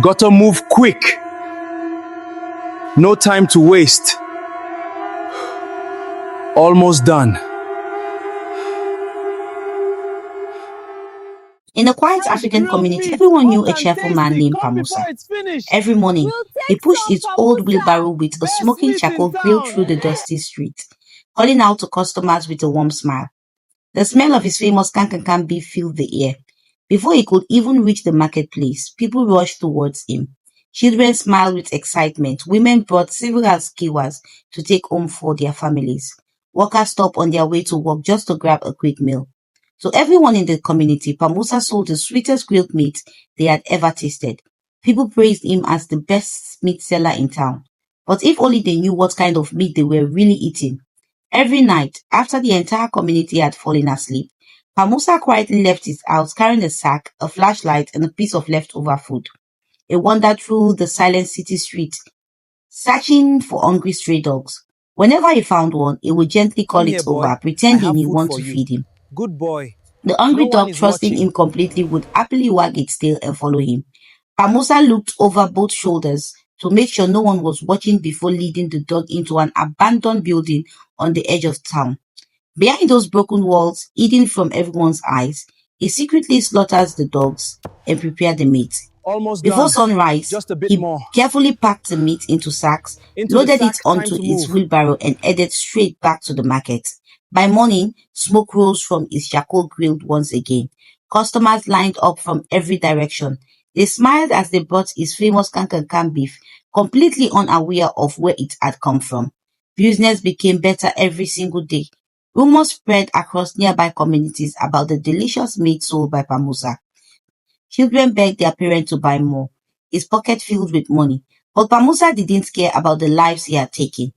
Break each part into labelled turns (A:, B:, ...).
A: Gotta move quick. No time to waste. Almost done.
B: In a quiet African community, everyone knew a cheerful man named Pa Musa. Every morning, he pushed his old wheelbarrow with a smoking charcoal grill through the dusty street, calling out to customers with a warm smile. The smell of his famous kankan beef filled the air. Before he could even reach the marketplace, people rushed towards him. Children smiled with excitement. Women brought several skewers to take home for their families. Workers stopped on their way to work just to grab a quick meal. To everyone in the community, Pa Musa sold the sweetest grilled meat they had ever tasted. People praised him as the best meat seller in town. But if only they knew what kind of meat they were really eating. Every night, after the entire community had fallen asleep, Pa Musa quietly left his house carrying a sack, a flashlight, and a piece of leftover food. He wandered through the silent city street, searching for hungry stray dogs. Whenever he found one, he would gently call it over, pretending he wanted to feed him.
A: Good boy.
B: The hungry dog, trusting him completely, would happily wag its tail and follow him. Pa Musa looked over both shoulders to make sure no one was watching before leading the dog into an abandoned building on the edge of town. Behind those broken walls, hidden from everyone's eyes, he secretly slaughters the dogs and prepares the meat.
A: Almost
B: Before
A: done.
B: sunrise,
A: Just a bit
B: he
A: more.
B: carefully packed the meat into sacks, loaded it onto his wheelbarrow, and headed straight back to the market. By morning, smoke rose from his charcoal grill once again. Customers lined up from every direction. They smiled as they bought his famous kankan beef, completely unaware of where it had come from. Business became better every single day. Rumors spread across nearby communities about the delicious meat sold by Pa Musa. Children begged their parents to buy more, his pocket filled with money. But Pa Musa didn't care about the lives he had taken.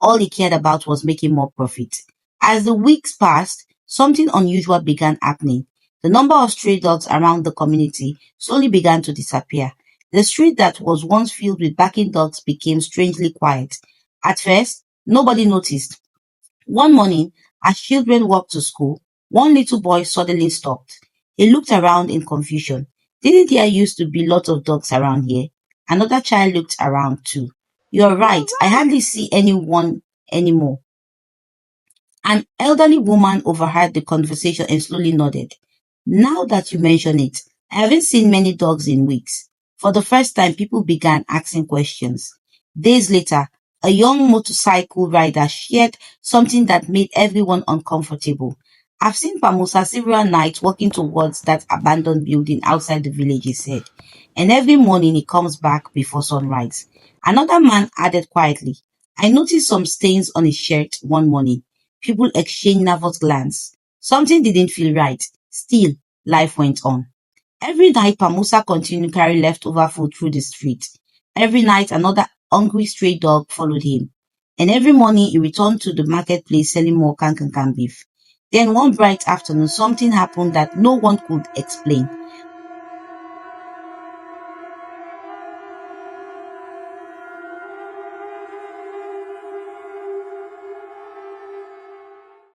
B: All he cared about was making more profit. As the weeks passed, something unusual began happening. The number of stray dogs around the community slowly began to disappear. The street that was once filled with barking dogs became strangely quiet. At first, nobody noticed. One morning, as children walked to school, one little boy suddenly stopped. He looked around in confusion. Didn't there used to be lots of dogs around here? Another child looked around too. You're right, I hardly see anyone anymore. An elderly woman overheard the conversation and slowly nodded. Now that you mention it, I haven't seen many dogs in weeks. For the first time, people began asking questions. Days later, a young motorcycle rider shared something that made everyone uncomfortable. I've seen Pa Musa several nights walking towards that abandoned building outside the village, he said. And every morning he comes back before sunrise. Another man added quietly, I noticed some stains on his shirt one morning. People exchanged nervous glances. Something didn't feel right. Still, life went on. Every night, Pa Musa continued to carry leftover food through the street. Every night, another hungry stray dog followed him. And every morning, he returned to the marketplace selling more kankan beef. Then one bright afternoon, something happened that no one could explain.